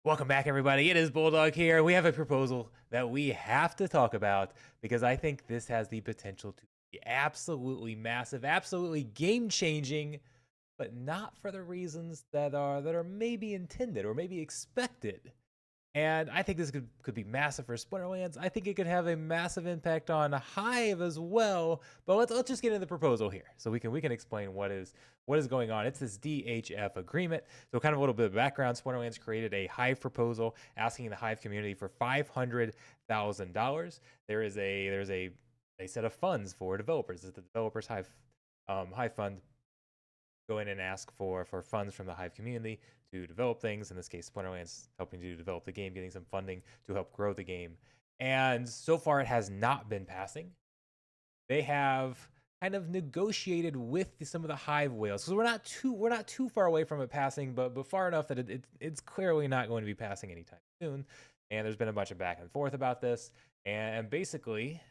Welcome back, everybody. It is Bulldog here. We have a proposal that we have to talk about because I think this has the potential to be absolutely massive, absolutely game-changing, but not for the reasons that are maybe intended or maybe expected. And I think this could be massive for Splinterlands. I think it could have a massive impact on Hive as well. But let's just get into the proposal here, so we can explain what is going on. It's this DHF agreement. So kind of a little bit of background. Splinterlands created a Hive proposal asking the Hive community for $500,000. There's a set of funds for developers. It's the developers Hive fund. Go in and ask for funds from the Hive community to develop things. In this case, Splinterlands helping to develop the game, getting some funding to help grow the game. And so far, it has not been passing. They have kind of negotiated with some of the Hive whales, because we're not too far away from it passing, but far enough that it's clearly not going to be passing anytime soon. And there's been a bunch of back and forth about this, and basically,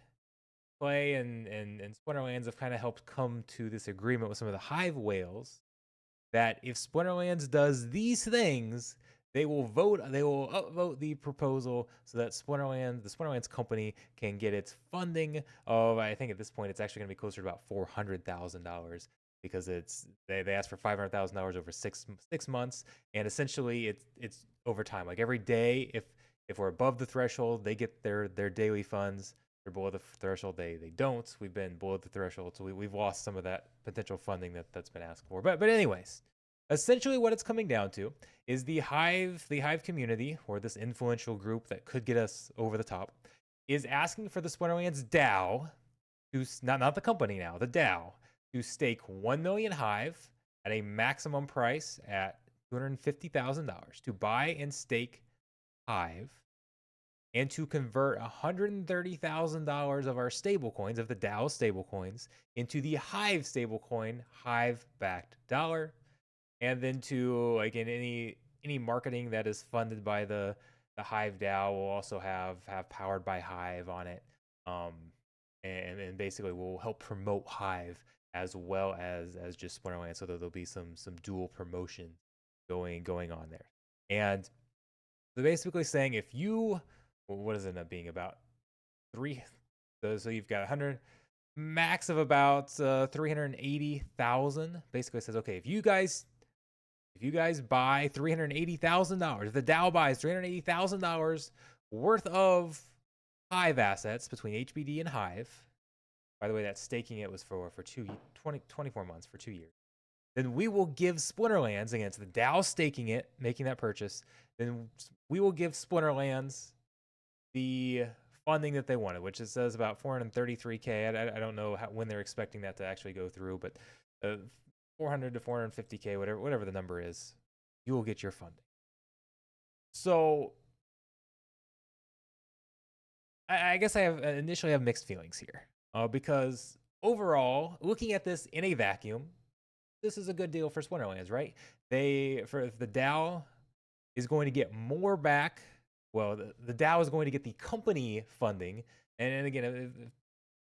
Play and Splinterlands have kind of helped come to this agreement with some of the Hive whales that if Splinterlands does these things, they will upvote the proposal so that the Splinterlands company can get its funding of, I think at this point it's actually going to be closer to about $400,000, because they asked for $500,000 over six months, and essentially it's over time. Like every day, if we're above the threshold, they get their daily funds. They're below the threshold, they don't. We've been below the threshold, so we've lost some of that potential funding that's been asked for. But anyways, essentially what it's coming down to is the Hive community, or this influential group that could get us over the top, is asking for the Splinterlands DAO, not the company now, the DAO, to stake 1 million Hive at a maximum price at $250,000 to buy and stake Hive, and to convert $130,000 of our stablecoins, of the DAO stablecoins, into the Hive stablecoin, Hive-backed dollar, and then to, like, in any marketing that is funded by the Hive DAO will also have powered by Hive on it, and basically will help promote Hive as well as just Splinterlands, so that there'll be some dual promotion going on there. And they're basically saying, if you, what does it end up being, about three? So you've got 100 max of about 380,000. Basically, it says, okay, if you guys buy $380,000, if the DAO buys $380,000 worth of Hive assets between HBD and Hive, by the way, that staking it was for 24 months, for 2 years, then we will give Splinterlands, again, it's the DAO staking it, making that purchase, then we will give Splinterlands the funding that they wanted, which it says about 433K. I don't know when they're expecting that to actually go through, but 400 to 450K, whatever the number is, you will get your funding. So I guess I initially have mixed feelings here, because overall, looking at this in a vacuum, this is a good deal for Splinterlands, right? If the DAO is going to get more back. Well, the DAO is going to get the company funding, and again, if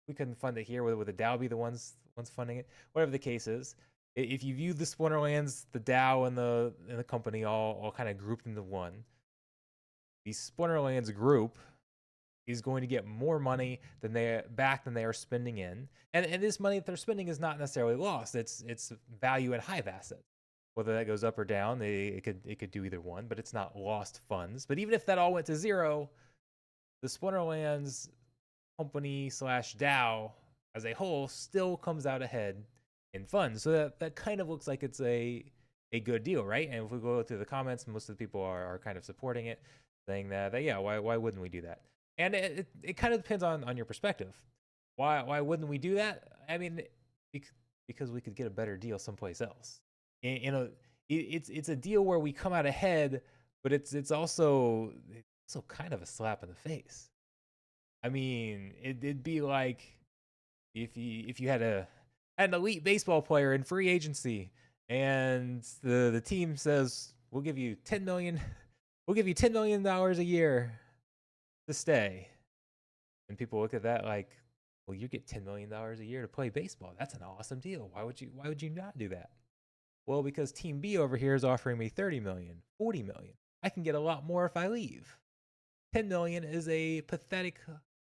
we couldn't fund it here, would the DAO be the ones funding it? Whatever the case is, if you view the Splinterlands, the DAO, and the company all kind of grouped into one, the Splinterlands group is going to get more money than they are spending in, and this money that they're spending is not necessarily lost. It's value in Hive assets. Whether that goes up or down, it could do either one, but it's not lost funds. But even if that all went to zero, the Splinterlands company / DAO as a whole still comes out ahead in funds. So that kind of looks like it's a good deal, right? And if we go to the comments, most of the people are kind of supporting it, saying that yeah, why wouldn't we do that? And it kind of depends on your perspective. Why wouldn't we do that? I mean, because we could get a better deal someplace else. It's a deal where we come out ahead, but it's also kind of a slap in the face. I mean, it'd be like if you had an elite baseball player in free agency, and the team says, we'll give you $10 million a year to stay, and people look at that like, well, you get $10 million a year to play baseball. That's an awesome deal. Why would you not do that? Well, because Team B over here is offering me $30 million, $40 million, I can get a lot more if I leave. 10 million is a pathetic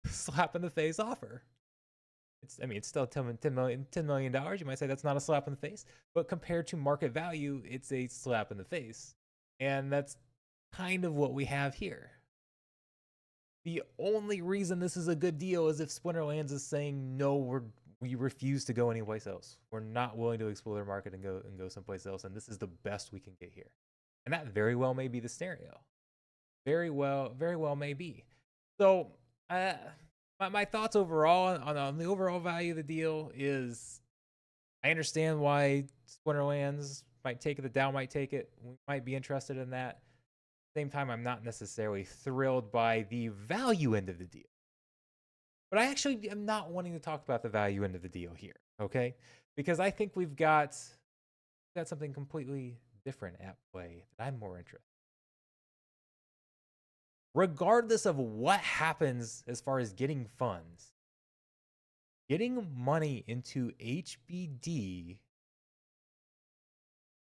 slap in the face offer. It's still $10 million. You might say that's not a slap in the face, but compared to market value, it's a slap in the face. And that's kind of what we have here. The only reason this is a good deal is if Splinterlands is saying, no, we refuse to go anyplace else. We're not willing to explore their market and go someplace else, and this is the best we can get here. And that very well may be the scenario. Very well may be. So my thoughts overall on the overall value of the deal is, I understand why Splinterlands might take it, the DAO might take it. We might be interested in that. At the same time, I'm not necessarily thrilled by the value end of the deal. But I actually am not wanting to talk about the value end of the deal here, okay? Because I think we've got something completely different at play that I'm more interested in. Regardless of what happens as far as getting funds, getting money into HBD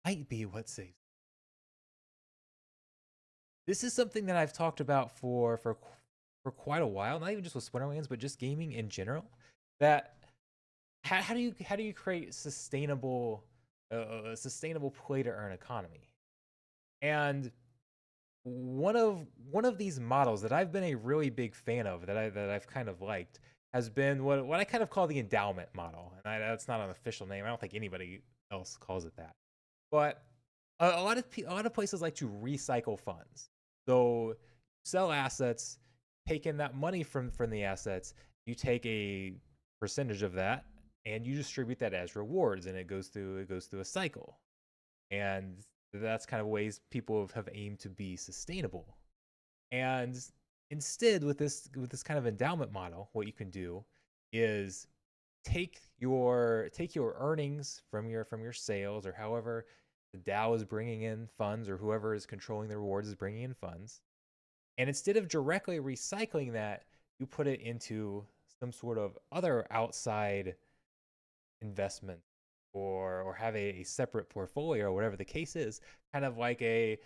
might be what saves. This is something that I've talked about for quite a while, not even just with Splinterlands, but just gaming in general. That how do you create sustainable play to earn economy? And one of these models that I've been a really big fan of, that I've kind of liked, has been what I kind of call the endowment model. And that's not an official name. I don't think anybody else calls it that. But a lot of places like to recycle funds. So sell assets, take in that money from the assets, you take a percentage of that and you distribute that as rewards, and it goes through a cycle. And that's kind of ways people have aimed to be sustainable. And instead, with this kind of endowment model, what you can do is take your earnings from your sales, or however the DAO is bringing in funds, or whoever is controlling the rewards is bringing in funds, and instead of directly recycling that, you put it into some sort of other outside investment, or have a separate portfolio, or whatever the case is. Kind of like a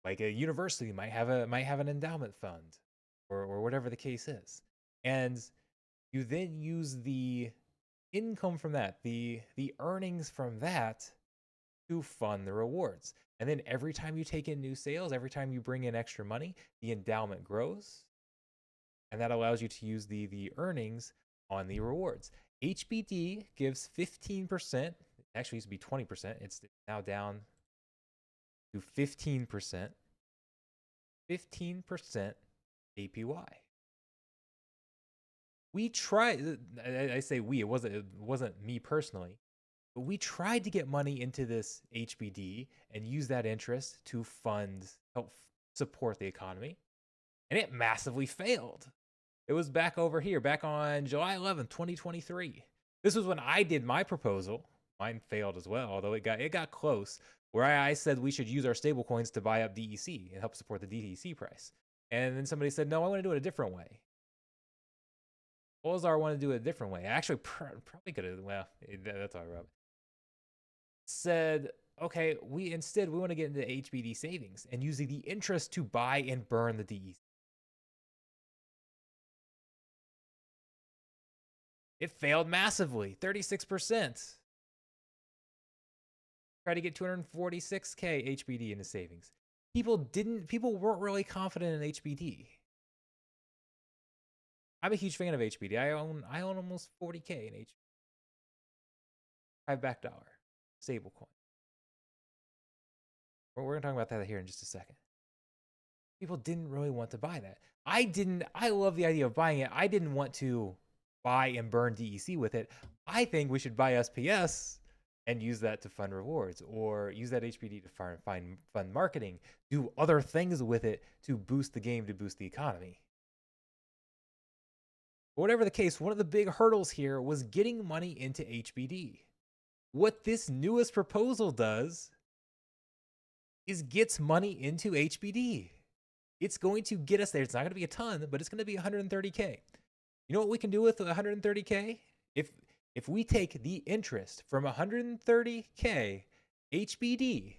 university might have an endowment fund, or whatever the case is. And you then use the income from that, the earnings from that, to fund the rewards. And then every time you take in new sales, every time you bring in extra money, the endowment grows, and that allows you to use the earnings on the rewards. HBD gives 15%. It actually used to be 20%. It's now down to 15%. 15% APY. We tried. I say we. It wasn't me personally. But we tried to get money into this HBD and use that interest to help support the economy, and it massively failed. It was back over here, back on July 11th, 2023. This was when I did my proposal. Mine failed as well, although it got close, where I said we should use our stable coins to buy up DEC and help support the DEC price. And then somebody said, no, I want to do it a different way. Ozar wanted to do it a different way. I actually probably could have, well, that's all right. Said, okay, we want to get into HBD savings and using the interest to buy and burn the DEC. It failed massively, 36%. Try to get 246K HBD into savings. People weren't really confident in HBD. I'm a huge fan of HBD. I own almost 40K in HBD. Hive back dollar, stable coin. We're going to talk about that here in just a second. People didn't really want to buy that. I love the idea of buying it. I didn't want to buy and burn DEC with it. I think we should buy SPS and use that to fund rewards, or use that HBD to fund marketing, do other things with it to boost the game, to boost the economy. But whatever the case, one of the big hurdles here was getting money into HBD. What this newest proposal does is gets money into HBD. It's going to get us there. It's not going to be a ton, but it's going to be 130K. You know what we can do with 130K? If we take the interest from 130K HBD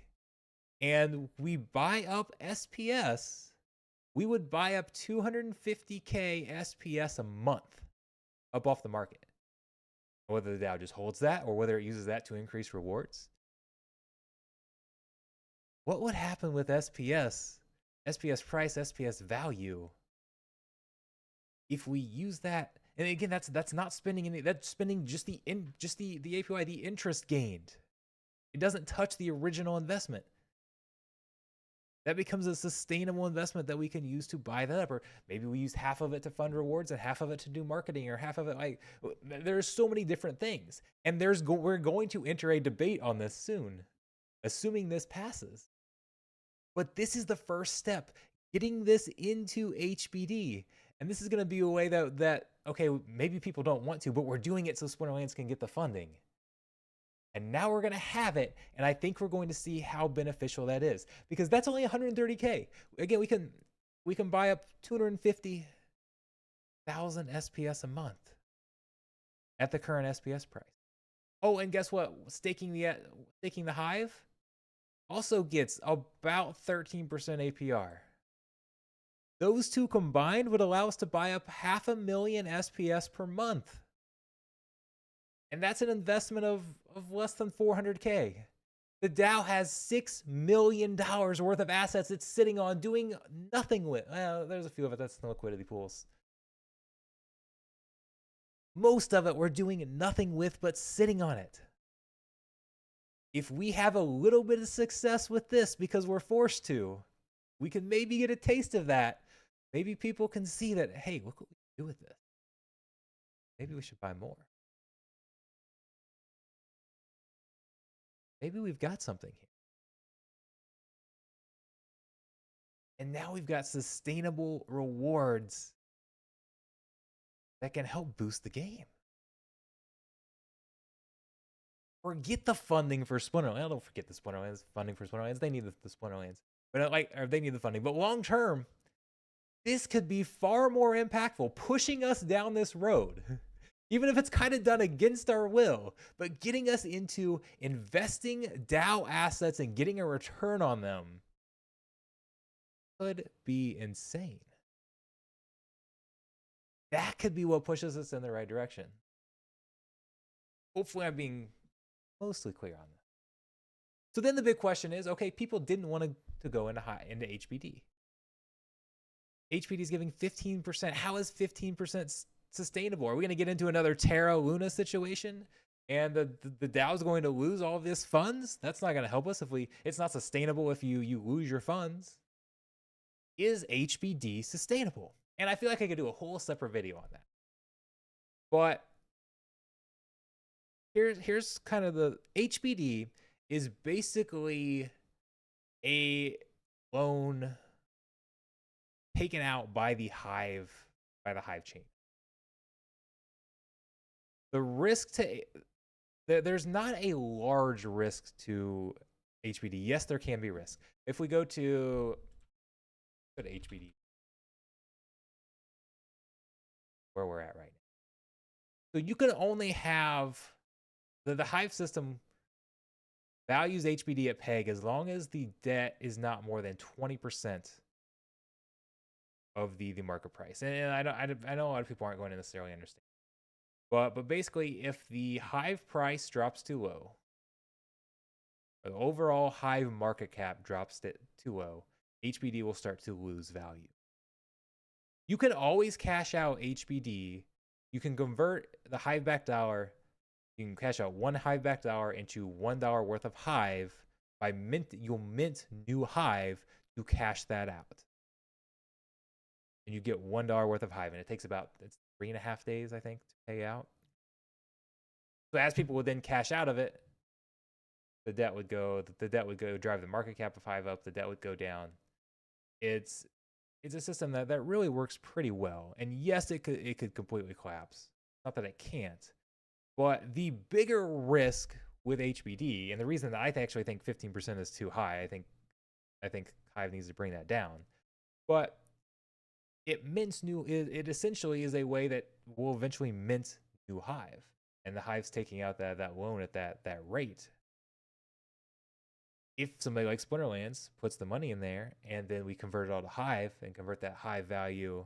and we buy up SPS, we would buy up 250K SPS a month up off the market. Whether the DAO just holds that or whether it uses that to increase rewards. What would happen with SPS, SPS price, SPS value, if we use that? And again, that's not spending any. That's spending just the APY, the interest gained. It doesn't touch the original investment. That becomes a sustainable investment that we can use to buy that up. Or maybe we use half of it to fund rewards and half of it to do marketing, or half of it, like, there's so many different things. And we're going to enter a debate on this soon, assuming this passes. But this is the first step, getting this into HBD. And this is going to be a way that, okay, maybe people don't want to, but we're doing it so Splinterlands can get the funding. And now we're going to have it, and I think we're going to see how beneficial that is, because that's only 130K. Again, we can buy up 250,000 SPS a month at the current SPS price. Oh, and guess what? Staking the Hive also gets about 13% APR. Those two combined would allow us to buy up 500,000 SPS per month. And that's an investment of less than 400K. The DAO has $6 million worth of assets it's sitting on doing nothing with. Well, there's a few of it that's in the liquidity pools. Most of it we're doing nothing with but sitting on it. If we have a little bit of success with this because we're forced to, we can maybe get a taste of that. Maybe people can see that, hey, look what we can do with this. Maybe we should buy more. Maybe we've got something here. And now we've got sustainable rewards that can help boost the game. Forget the funding for Splinterlands. Don't forget the Splinterlands funding for Splinterlands. They need the Splinterlands, but they need the funding. But long term, this could be far more impactful, pushing us down this road. Even if it's kind of done against our will, but getting us into investing DAO assets and getting a return on them could be insane. That could be what pushes us in the right direction. Hopefully I'm being mostly clear on that. So then the big question is, okay, people didn't want to go into HBD. HBD is giving 15%. How is 15% sustainable? Are we going to get into another Terra Luna situation and the DAO is going to lose all of this funds? That's not going to help us it's not sustainable if you lose your funds. Is HBD sustainable? And I feel like I could do a whole separate video on that. But here's kind of the HBD is basically a loan taken out by the Hive chain. The risk there's not a large risk to HBD. Yes, there can be risk. If we go to HBD, where we're at right now. So you can only have the Hive system values HBD at peg as long as the debt is not more than 20% of the market price. And I know a lot of people aren't going to necessarily understand. But basically, if the Hive price drops too low, or the overall Hive market cap drops too low, HBD will start to lose value. You can always cash out HBD. You can convert the Hive back dollar. You can cash out one Hive back dollar into $1 worth of Hive by you'll mint new Hive to cash that out. And you get $1 worth of Hive, and it takes about 3.5 days, I think, to pay out. So as people would then cash out of it, the debt would go drive the market cap of Hive up, the debt would go down. It's a system that really works pretty well. And yes, it could completely collapse. Not that it can't. But the bigger risk with HBD, and the reason that I actually think 15% is too high, I think Hive needs to bring that down. But it essentially is a way that will eventually mint new Hive. And the Hive's taking out that loan at that rate. if somebody like Splinterlands puts the money in there and then we convert it all to Hive and convert that Hive value,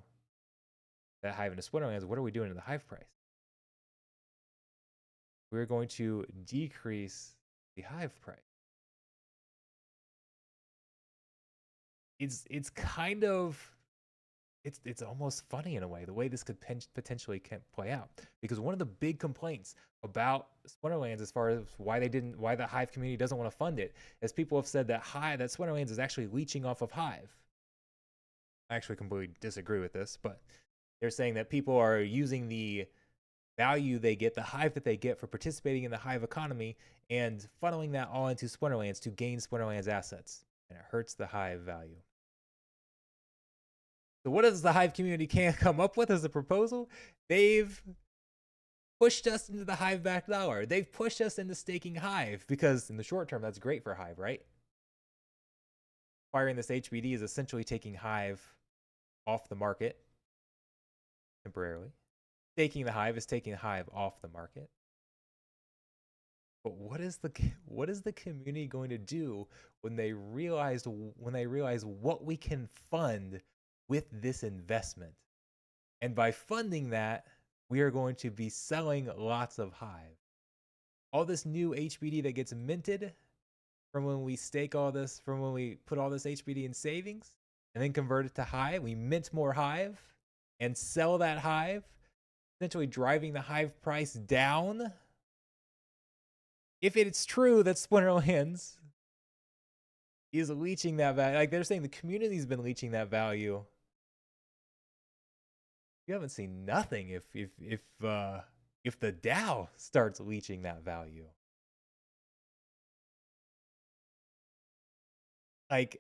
that Hive into Splinterlands, what are we doing to the Hive price? We're going to decrease the Hive price. It's kind of it's almost funny in a way the way this could potentially play out, because one of the big complaints about Splinterlands, as far as why the Hive community doesn't want to fund it, is people have said that Splinterlands is actually leeching off of Hive. I actually completely disagree with this, but they're saying that people are using the value they get, the Hive that they get for participating in the Hive economy, and funneling that all into Splinterlands to gain Splinterlands assets, and it hurts the Hive value. So what does the Hive community can't come up with as a proposal? They've pushed us into the Hive backed dollar. They've pushed us into staking Hive, because in the short term, that's great for Hive, right? Acquiring this HBD is essentially taking Hive off the market temporarily. Staking the Hive is taking Hive off the market. But what is the community going to do when they realize what we can fund with this investment? And by funding that, we are going to be selling lots of Hive. All this new HBD that gets minted from when we stake all this, from when we put all this HBD in savings and then convert it to Hive, we mint more Hive and sell that Hive, essentially driving the Hive price down. If it's true that Splinterlands is leeching that value, like they're saying the community's been leeching that value, you haven't seen nothing if the DAO starts leeching that value. Like,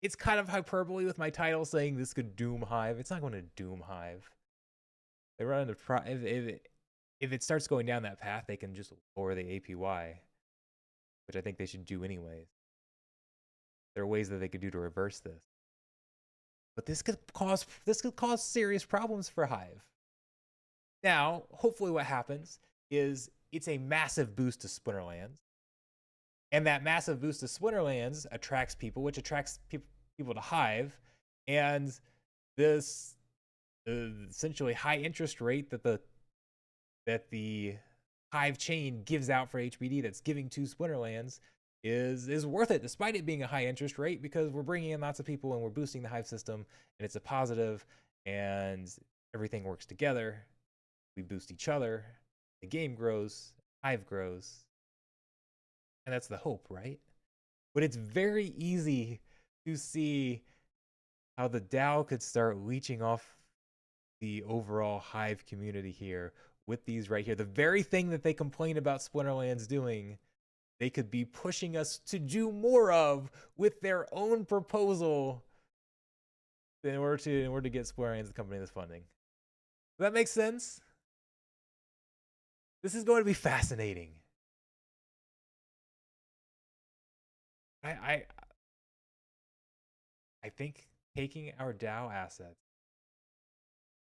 it's kind of hyperbole with my title saying this could doom Hive. It's not going to doom Hive. They run into if it starts going down that path, they can just lower the APY, which I think they should do anyways. There are ways that they could do to reverse this. But this could cause serious problems for Hive. Now, hopefully what happens is it's a massive boost to Splinterlands. And that massive boost to Splinterlands attracts people, which attracts people to Hive. And this essentially high interest rate that the Hive chain gives out for HBD that's giving to Splinterlands is worth it, despite it being a high interest rate, because we're bringing in lots of people and we're boosting the Hive system, and it's a positive, and everything works together. We boost each other, the game grows, Hive grows, and that's the hope, right? But it's very easy to see how the DAO could start leeching off the overall Hive community here with these right here. The very thing that they complain about Splinterlands doing, they could be pushing us to do more of with their own proposal in order to get Splinterlands the company that's funding. Does that make sense? This is going to be fascinating. I think taking our DAO assets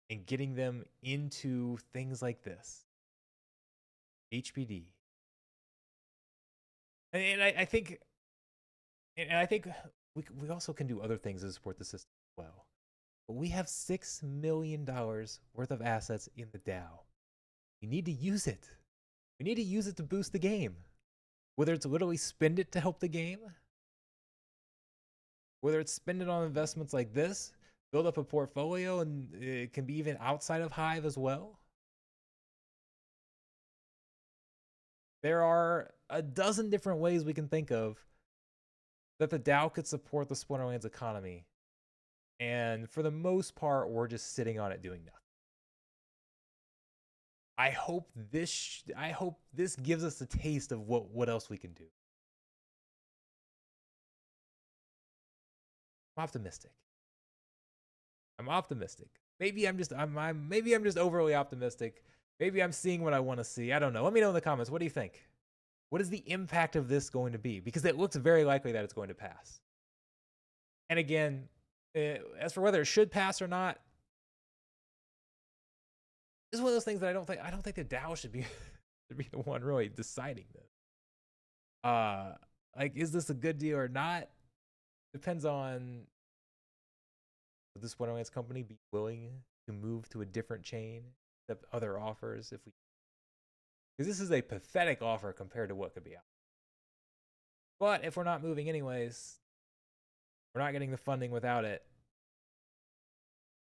and getting them into things like this, HBD, and I think we also can do other things to support the system as well. But we have $6 million worth of assets in the DAO. We need to use it. We need to use it to boost the game. Whether it's literally spend it to help the game, whether it's spend it on investments like this, build up a portfolio, and it can be even outside of Hive as well. There are a dozen different ways we can think of that the DAO could support the Splinterlands economy. And for the most part, we're just sitting on it doing nothing. I hope this gives us a taste of what else we can do. I'm optimistic. Maybe I'm just overly optimistic. Maybe I'm seeing what I want to see. I don't know. Let me know in the comments. What do you think? What is the impact of this going to be? Because it looks very likely that it's going to pass. And again, as for whether it should pass or not, this is one of those things that I don't think the DAO should be the one really deciding this. Like, is this a good deal or not? Depends on, would the Splinterlands company be willing to move to a different chain, accept other offers if we, because this is a pathetic offer compared to what could be out. But if we're not moving anyways, we're not getting the funding without it.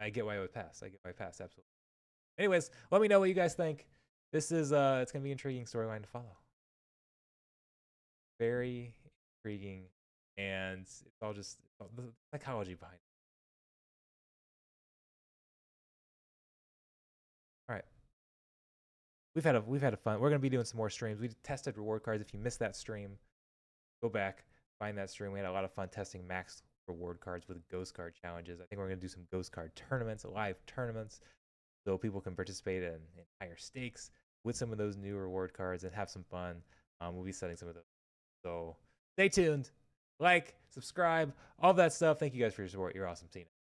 I get why I would pass. I get why I pass, absolutely. Anyways, let me know what you guys think. This is it's gonna be an intriguing storyline to follow. Very intriguing, and it's all just the psychology behind it. All right. We've had a fun. We're gonna be doing some more streams. We tested reward cards. If you missed that stream, go back, find that stream. We had a lot of fun testing max reward cards with ghost card challenges. I think we're gonna do some ghost card tournaments, live tournaments, so people can participate in higher stakes with some of those new reward cards and have some fun. We'll be setting some of those. So stay tuned, like, subscribe, all that stuff. Thank you guys for your support. You're awesome. See you next.